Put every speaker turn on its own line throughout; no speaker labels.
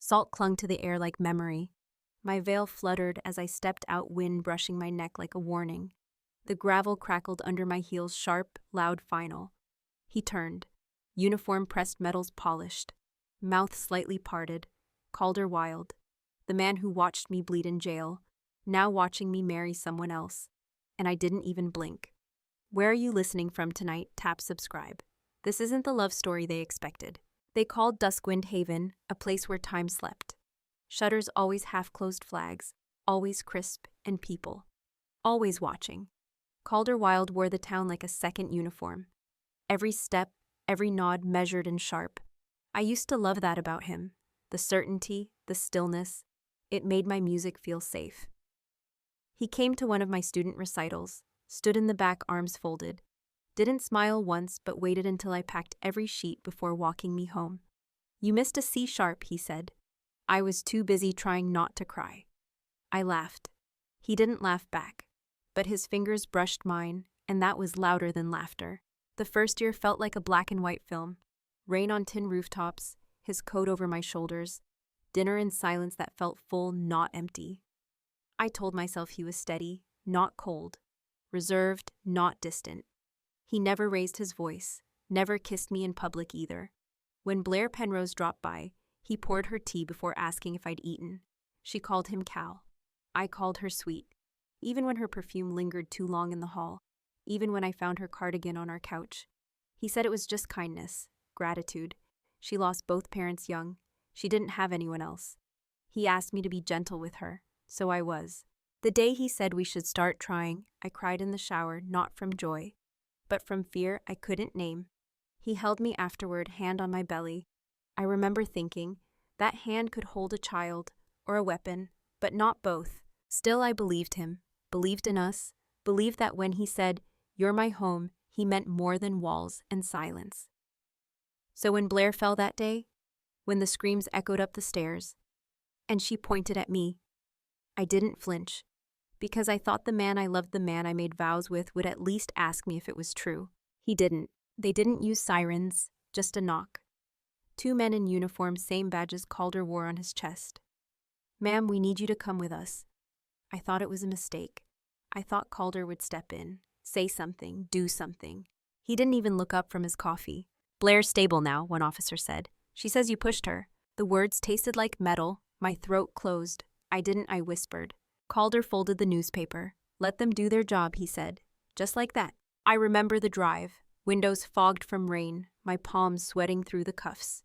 Salt clung to the air like memory. My veil fluttered as I stepped out, wind brushing my neck like a warning. The gravel crackled under my heels, sharp, loud, final. He turned. Uniform pressed metals polished. Mouth slightly parted. Calder Wilde. The man who watched me bleed in jail. Now watching me marry someone else. And I didn't even blink. Where are you listening from tonight? Tap subscribe. This isn't the love story they expected. They called Duskwind Haven a place where time slept. Shutters always half-closed, flags, always crisp and people. Always watching. Calder Wilde wore the town like a second uniform. Every step, every nod measured and sharp. I used to love that about him. The certainty, the stillness. It made my music feel safe. He came to one of my student recitals, stood in the back, arms folded. Didn't smile once, but waited until I packed every sheet before walking me home. You missed a C sharp, he said. I was too busy trying not to cry. I laughed. He didn't laugh back, but his fingers brushed mine, and that was louder than laughter. The first year felt like a black and white film. Rain on tin rooftops, his coat over my shoulders, dinner in silence that felt full, not empty. I told myself he was steady, not cold, reserved, not distant. He never raised his voice, never kissed me in public either. When Blair Penrose dropped by, he poured her tea before asking if I'd eaten. She called him Cal. I called her sweet. Even when her perfume lingered too long in the hall, even when I found her cardigan on our couch. He said it was just kindness, gratitude. She lost both parents young. She didn't have anyone else. He asked me to be gentle with her, so I was. The day he said we should start trying, I cried in the shower, not from joy, but from fear I couldn't name. He held me afterward, hand on my belly. I remember thinking, that hand could hold a child, or a weapon, but not both. Still I believed him, believed in us, believed that when he said, "You're my home," he meant more than walls and silence. So when Blair fell that day, when the screams echoed up the stairs, and she pointed at me, I didn't flinch, because I thought the man I loved, the man I made vows with, would at least ask me if it was true. He didn't. They didn't use sirens, just a knock. 2 men in uniform, same badges Calder wore on his chest. "Ma'am, we need you to come with us." I thought it was a mistake. I thought Calder would step in, say something, do something. He didn't even look up from his coffee. "Blair's stable now," one officer said. "She says you pushed her." The words tasted like metal. My throat closed. I whispered. Calder folded the newspaper. "Let them do their job," he said. Just like that. I remember the drive. Windows fogged from rain, my palms sweating through the cuffs.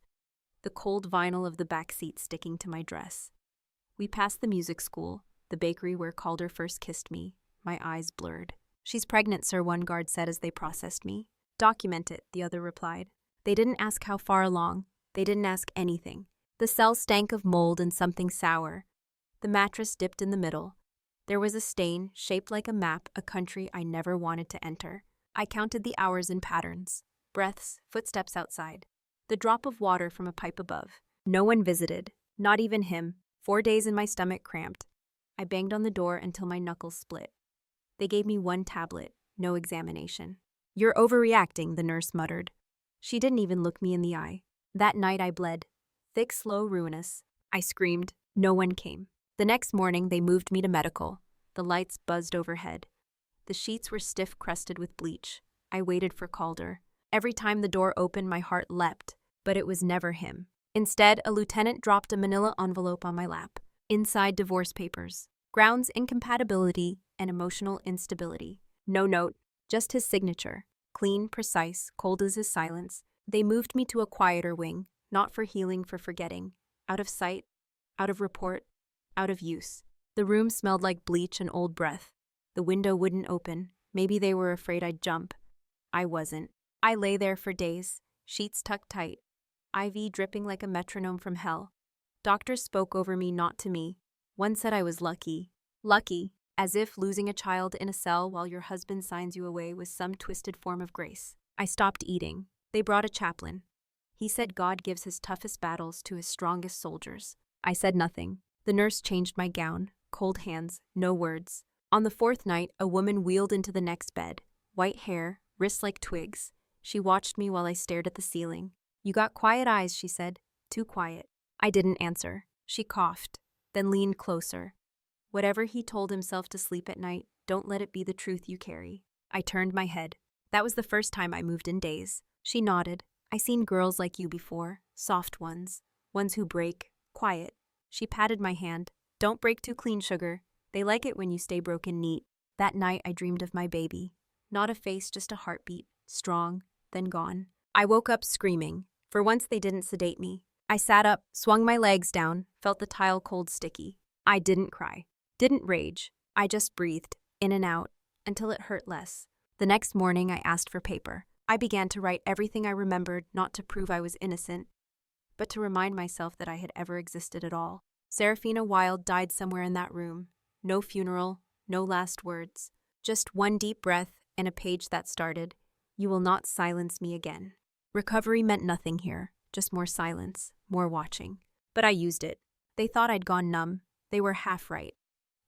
The cold vinyl of the back seat sticking to my dress. We passed the music school, the bakery where Calder first kissed me. My eyes blurred. "She's pregnant, sir," one guard said as they processed me. "Document it," the other replied. They didn't ask how far along. They didn't ask anything. The cell stank of mold and something sour. The mattress dipped in the middle. There was a stain, shaped like a map, a country I never wanted to enter. I counted the hours in patterns. Breaths, footsteps outside. The drop of water from a pipe above. No one visited, not even him. 4 days in my stomach cramped. I banged on the door until my knuckles split. They gave me 1 tablet, no examination. "You're overreacting," the nurse muttered. She didn't even look me in the eye. That night I bled. Thick, slow, ruinous. I screamed. No one came. The next morning they moved me to medical. The lights buzzed overhead. The sheets were stiff, crusted with bleach. I waited for Calder. Every time the door opened, my heart leapt, but it was never him. Instead, a lieutenant dropped a manila envelope on my lap. Inside, divorce papers. Grounds incompatibility and emotional instability. No note, just his signature. Clean, precise, cold as his silence. They moved me to a quieter wing, not for healing, for forgetting. Out of sight, out of report, out of use. The room smelled like bleach and old breath. The window wouldn't open. Maybe they were afraid I'd jump. I wasn't. I lay there for days, sheets tucked tight, IV dripping like a metronome from hell. Doctors spoke over me, not to me. One said I was lucky. Lucky, as if losing a child in a cell while your husband signs you away was some twisted form of grace. I stopped eating. They brought a chaplain. He said God gives his toughest battles to his strongest soldiers. I said nothing. The nurse changed my gown. Cold hands, no words. On the 4th night, a woman wheeled into the next bed. White hair, wrists like twigs. She watched me while I stared at the ceiling. "You got quiet eyes," she said. "Too quiet." I didn't answer. She coughed, then leaned closer. Whatever he told himself to sleep at night, don't let it be the truth you carry. I turned my head. That was the first time I moved in days. She nodded. I seen girls like you before, soft ones who break, quiet. She patted my hand. Don't break too clean, sugar. They like it when you stay broken neat. That night I dreamed of my baby. Not a face, just a heartbeat, strong, then gone. I woke up screaming. For once they didn't sedate me. I sat up, swung my legs down, felt the tile cold sticky. I didn't cry, didn't rage. I just breathed, in and out, until it hurt less. The next morning I asked for paper. I began to write everything I remembered, not to prove I was innocent, but to remind myself that I had ever existed at all. Seraphina Wilde died somewhere in that room. No funeral, no last words. Just one deep breath and a page that started, "You will not silence me again." Recovery meant nothing here, just more silence, more watching. But I used it. They thought I'd gone numb. They were half right.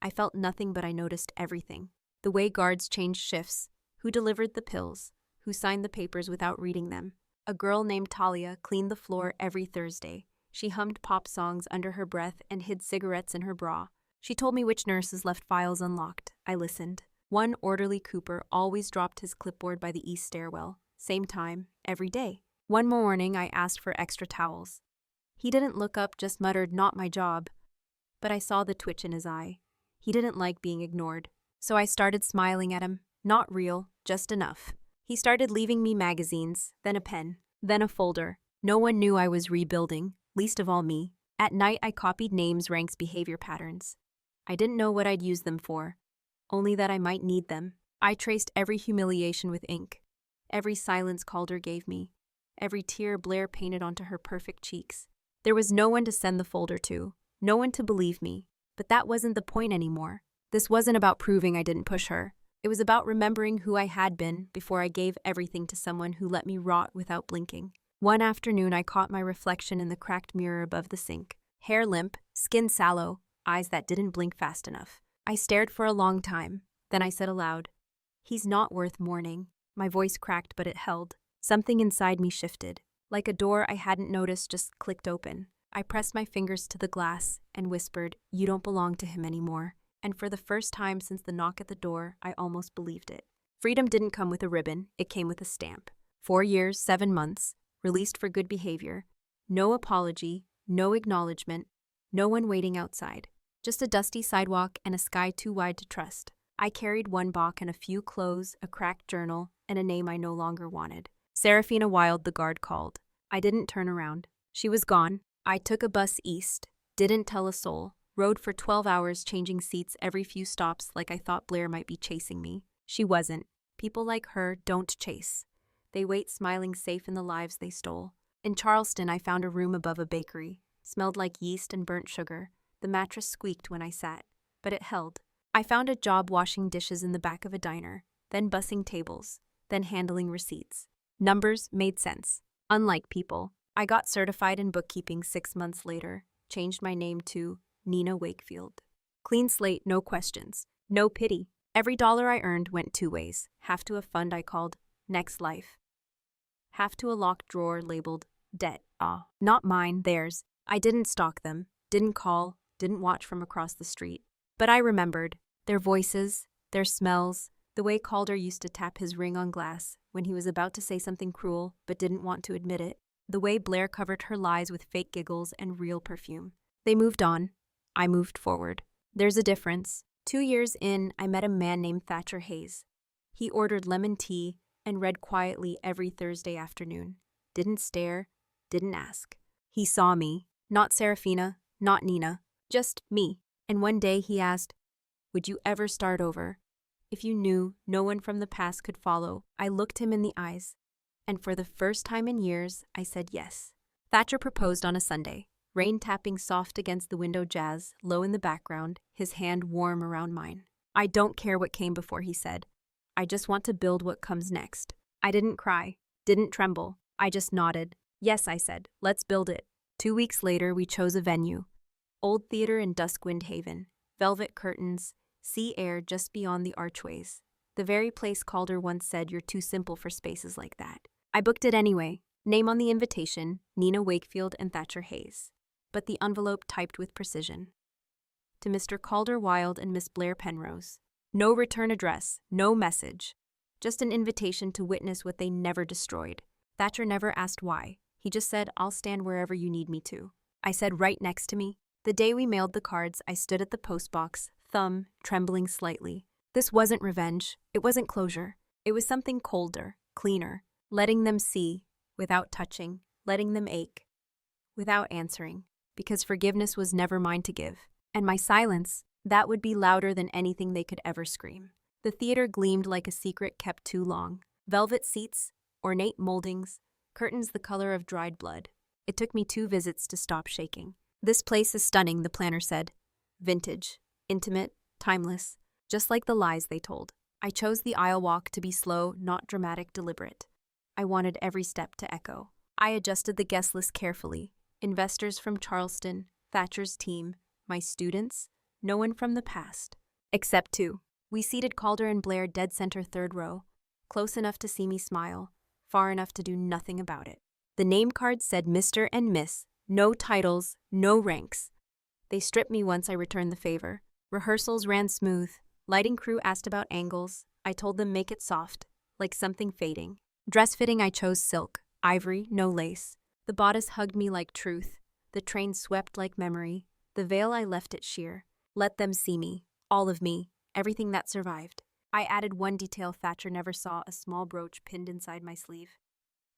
I felt nothing, but I noticed everything. The way guards changed shifts, who delivered the pills, who signed the papers without reading them. A girl named Talia cleaned the floor every Thursday. She hummed pop songs under her breath and hid cigarettes in her bra. She told me which nurses left files unlocked. I listened. One orderly Cooper always dropped his clipboard by the east stairwell. Same time, every day. One morning I asked for extra towels. He didn't look up, just muttered, "Not my job." But I saw the twitch in his eye. He didn't like being ignored. So I started smiling at him. Not real, just enough. He started leaving me magazines, then a pen, then a folder. No one knew I was rebuilding, least of all me. At night I copied names, ranks, behavior patterns. I didn't know what I'd use them for, only that I might need them. I traced every humiliation with ink, every silence Calder gave me, every tear Blair painted onto her perfect cheeks. There was no one to send the folder to, no one to believe me. But that wasn't the point anymore. This wasn't about proving I didn't push her. It was about remembering who I had been before I gave everything to someone who let me rot without blinking. One afternoon I caught my reflection in the cracked mirror above the sink. Hair limp, skin sallow, eyes that didn't blink fast enough. I stared for a long time. Then I said aloud, "He's not worth mourning." My voice cracked, but it held. Something inside me shifted. Like a door I hadn't noticed just clicked open. I pressed my fingers to the glass and whispered, "You don't belong to him anymore." And for the first time since the knock at the door, I almost believed it. Freedom didn't come with a ribbon, it came with a stamp. 4 years, 7 months, released for good behavior. No apology, no acknowledgement, no one waiting outside. Just a dusty sidewalk and a sky too wide to trust. I carried one book and a few clothes, a cracked journal, and a name I no longer wanted. Seraphina Wilde, the guard called. I didn't turn around. She was gone. I took a bus east, didn't tell a soul. Rode for 12 hours, changing seats every few stops like I thought Blair might be chasing me. She wasn't. People like her don't chase. They wait smiling safe in the lives they stole. In Charleston, I found a room above a bakery. Smelled like yeast and burnt sugar. The mattress squeaked when I sat, but it held. I found a job washing dishes in the back of a diner, then bussing tables, then handling receipts. Numbers made sense. Unlike people, I got certified in bookkeeping 6 months later, changed my name to Nina Wakefield. Clean slate, no questions, no pity. Every dollar I earned went 2 ways. Half to a fund I called Next Life. Half to a locked drawer labeled Debt. Not mine, theirs. I didn't stalk them, didn't call, didn't watch from across the street. But I remembered their voices, their smells, the way Calder used to tap his ring on glass when he was about to say something cruel but didn't want to admit it. The way Blair covered her lies with fake giggles and real perfume. They moved on. I moved forward. There's a difference. 2 years in, I met a man named Thatcher Hayes. He ordered lemon tea and read quietly every Thursday afternoon. Didn't stare, didn't ask. He saw me, not Seraphina, not Nina, just me. And one day he asked, "Would you ever start over? If you knew no one from the past could follow." I looked him in the eyes, and for the first time in years, I said yes. Thatcher proposed on a Sunday. Rain tapping soft against the window, jazz, low in the background, his hand warm around mine. "I don't care what came before," he said. "I just want to build what comes next." I didn't cry, didn't tremble. I just nodded. "Yes," I said, "let's build it." 2 weeks later, we chose a venue. Old theater in Duskwind Haven. Velvet curtains, sea air just beyond the archways. The very place Calder once said, "You're too simple for spaces like that." I booked it anyway. Name on the invitation, Nina Wakefield and Thatcher Hayes. but the envelope typed with precision. To Mr. Calder Wilde and Miss Blair Penrose. No return address, no message. Just an invitation to witness what they never destroyed. Thatcher never asked why. He just said, "I'll stand wherever you need me to." I said, "Right next to me." The day we mailed the cards, I stood at the postbox, thumb trembling slightly. This wasn't revenge. It wasn't closure. It was something colder, cleaner. Letting them see, without touching. Letting them ache, without answering. Because forgiveness was never mine to give. And my silence, that would be louder than anything they could ever scream. The theater gleamed like a secret kept too long. Velvet seats, ornate moldings, curtains the color of dried blood. It took me 2 visits to stop shaking. "This place is stunning," the planner said. "Vintage, intimate, timeless, just like the lies they told." I chose the aisle walk to be slow, not dramatic, deliberate. I wanted every step to echo. I adjusted the guest list carefully. Investors from Charleston, Thatcher's team, my students, no one from the past. Except 2. We seated Calder and Blair dead center 3rd row, close enough to see me smile, far enough to do nothing about it. The name card said Mr. and Miss, no titles, no ranks. They stripped me once I returned the favor. Rehearsals ran smooth. Lighting crew asked about angles. I told them make it soft, like something fading. Dress fitting I chose silk, ivory, no lace. The bodice hugged me like truth. The train swept like memory. The veil I left it sheer. Let them see me, all of me, everything that survived. I added one detail Thatcher never saw, a small brooch pinned inside my sleeve.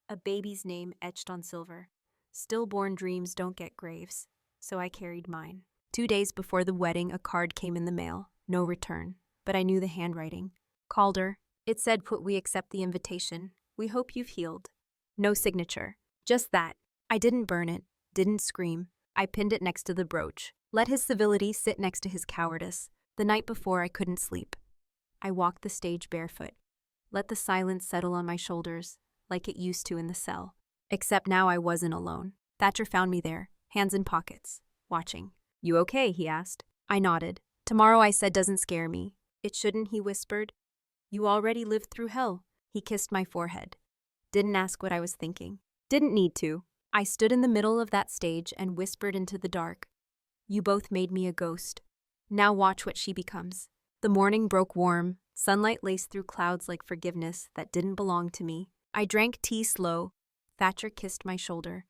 A baby's name etched on silver. Stillborn dreams don't get graves, so I carried mine. 2 days before the wedding, a card came in the mail. No return, but I knew the handwriting. Calder. It said, "We accept the invitation. We hope you've healed." No signature. Just that. I didn't burn it, didn't scream. I pinned it next to the brooch. Let his civility sit next to his cowardice. The night before, I couldn't sleep. I walked the stage barefoot. Let the silence settle on my shoulders, like it used to in the cell. Except now I wasn't alone. Thatcher found me there, hands in pockets, watching. "You okay?" he asked. I nodded. "Tomorrow," I said, "doesn't scare me." "It shouldn't," he whispered. "You already lived through hell." He kissed my forehead. Didn't ask what I was thinking. Didn't need to. I stood in the middle of that stage and whispered into the dark. "You both made me a ghost. Now watch what she becomes." The morning broke warm. Sunlight laced through clouds like forgiveness that didn't belong to me. I drank tea slow. Thatcher kissed my shoulder.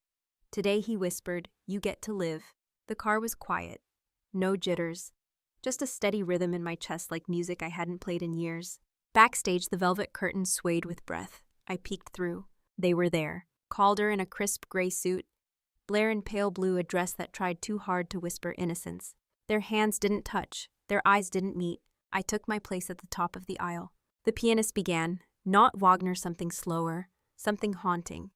Today, he whispered, "You get to live." The car was quiet. No jitters. Just a steady rhythm in my chest like music I hadn't played in years. Backstage, the velvet curtains swayed with breath. I peeked through. They were there. Calder in a crisp gray suit. Blair in pale blue, a dress that tried too hard to whisper innocence. Their hands didn't touch. Their eyes didn't meet. I took my place at the top of the aisle. The pianist began. Not Wagner, something slower. Something haunting.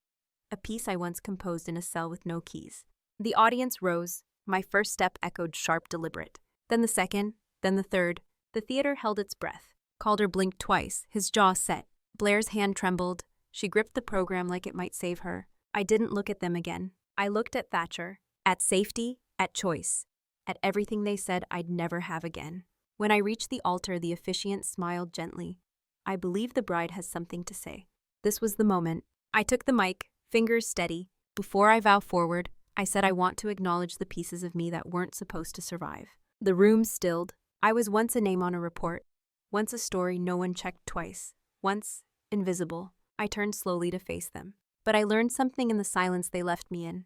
A piece I once composed in a cell with no keys. The audience rose. My first step echoed sharp, deliberate. Then the second, then the third. The theater held its breath. Calder blinked twice, his jaw set. Blair's hand trembled. She gripped the program like it might save her. I didn't look at them again. I looked at Thatcher, at safety, at choice, at everything they said I'd never have again. When I reached the altar, the officiant smiled gently. I believe the bride has something to say. This was the moment. I took the mic, fingers steady. Before I vow forward, I said I want to acknowledge the pieces of me that weren't supposed to survive. The room stilled. I was once a name on a report, once a story no one checked twice, once invisible. I turned slowly to face them. But I learned something in the silence they left me in.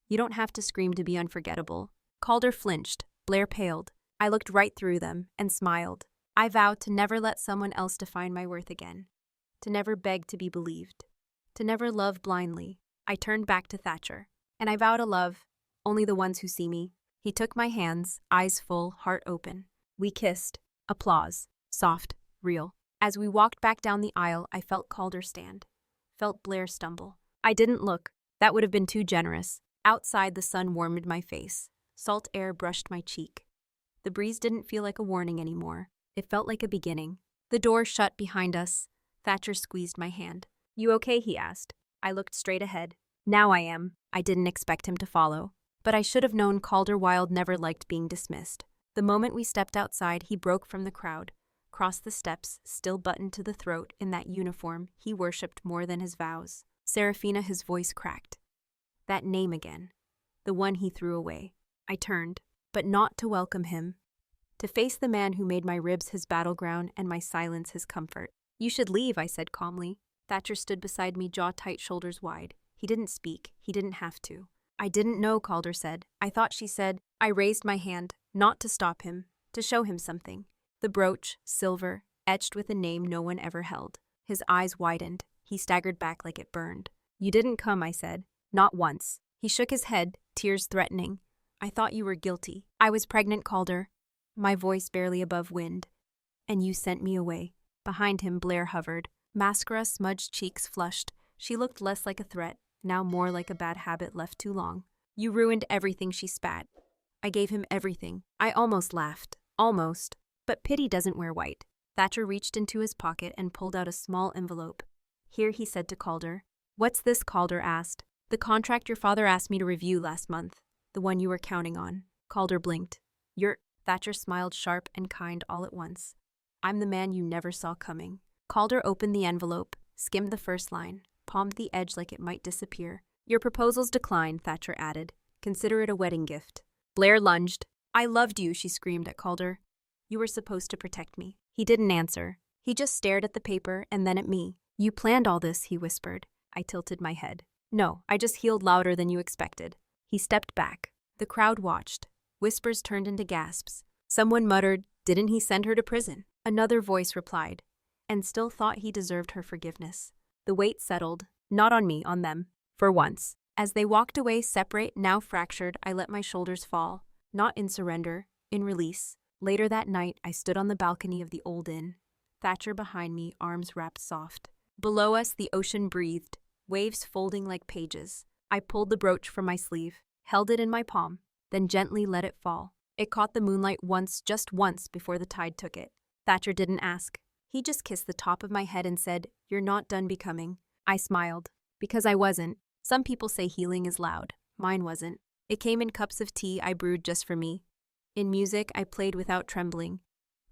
You don't have to scream to be unforgettable. Calder flinched. Blair paled. I looked right through them and smiled. I vowed to never let someone else define my worth again. To never beg to be believed. To never love blindly. I turned back to Thatcher. And I vow to love only the ones who see me. He took my hands, eyes full, heart open. We kissed. Applause. Soft. Real. As we walked back down the aisle, I felt Calder stand. Felt Blair stumble. I didn't look. That would have been too generous. Outside, the sun warmed my face. Salt air brushed my cheek. The breeze didn't feel like a warning anymore. It felt like a beginning. The door shut behind us. Thatcher squeezed my hand. "You okay?" he asked. I looked straight ahead. Now I am. I didn't expect him to follow. But I should have known Calder Wilde never liked being dismissed. The moment we stepped outside, he broke from the crowd, crossed the steps, still buttoned to the throat in that uniform he worshipped more than his vows. Seraphina, his voice cracked. That name again. the one he threw away. I turned, but not to welcome him. To face the man who made my ribs his battleground and my silence his comfort. You should leave, I said calmly. Thatcher stood beside me, jaw tight, shoulders wide. He didn't speak. He didn't have to. I didn't know, Calder said. I thought she said. I raised my hand, not to stop him, to show him something. The brooch, silver, etched with a name no one ever held. His eyes widened. He staggered back like it burned. You didn't come, I said. Not once. He shook his head, tears threatening. I thought you were guilty. I was pregnant, Calder. My voice barely above wind. And you sent me away. Behind him, Blair hovered. Mascara smudged cheeks flushed. She looked less like a threat, now more like a bad habit left too long. You ruined everything, she spat. I gave him everything. I almost laughed. Almost. But pity doesn't wear white. Thatcher reached into his pocket and pulled out a small envelope. Here, he said to Calder. What's this? Calder asked. The contract your father asked me to review last month. The one you were counting on. Calder blinked. Thatcher smiled sharp and kind all at once. I'm the man you never saw coming. Calder opened the envelope, skimmed the first line, palmed the edge like it might disappear. Your proposal's declined, Thatcher added. Consider it a wedding gift. Blair lunged. I loved you, she screamed at Calder. You were supposed to protect me. He didn't answer. He just stared at the paper and then at me. You planned all this, he whispered. I tilted my head. No, I just healed louder than you expected. He stepped back. The crowd watched. Whispers turned into gasps. Someone muttered, didn't he send her to prison? Another voice replied, and still thought he deserved her forgiveness. The weight settled, not on me, on them, for once. As they walked away separate, now fractured, I let my shoulders fall, not in surrender, in release. Later that night, I stood on the balcony of the old inn. Thatcher behind me, arms wrapped soft. Below us, the ocean breathed, waves folding like pages. I pulled the brooch from my sleeve, held it in my palm, then gently let it fall. It caught the moonlight once, just once, before the tide took it. Thatcher didn't ask. He just kissed the top of my head and said, You're not done becoming. I smiled. Because I wasn't. Some people say healing is loud. Mine wasn't. It came in cups of tea I brewed just for me. In music, I played without trembling.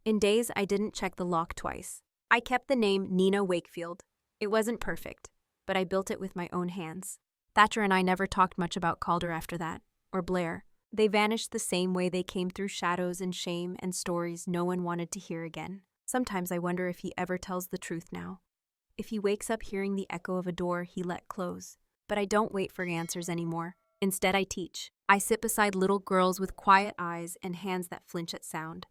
In days, I didn't check the lock twice. I kept the name Nina Wakefield. It wasn't perfect, but I built it with my own hands. Thatcher and I never talked much about Calder after that, or Blair. They vanished the same way they came through shadows and shame and stories no one wanted to hear again. Sometimes I wonder if he ever tells the truth now. If he wakes up hearing the echo of a door he let close. But I don't wait for answers anymore. Instead, I teach. I sit beside little girls with quiet eyes and hands that flinch at sound.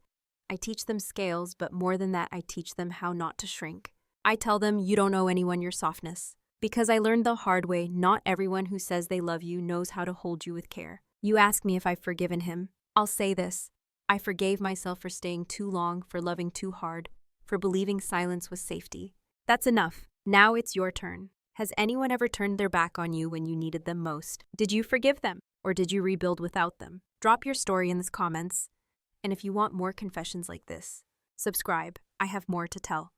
I teach them scales, but more than that, I teach them how not to shrink. I tell them you don't owe anyone your softness. Because I learned the hard way, not everyone who says they love you knows how to hold you with care. You ask me if I've forgiven him. I'll say this. I forgave myself for staying too long, for loving too hard, for believing silence was safety. That's enough. Now it's your turn. Has anyone ever turned their back on you when you needed them most? Did you forgive them? Or did you rebuild without them? Drop your story in the comments. And if you want more confessions like this, subscribe. I have more to tell.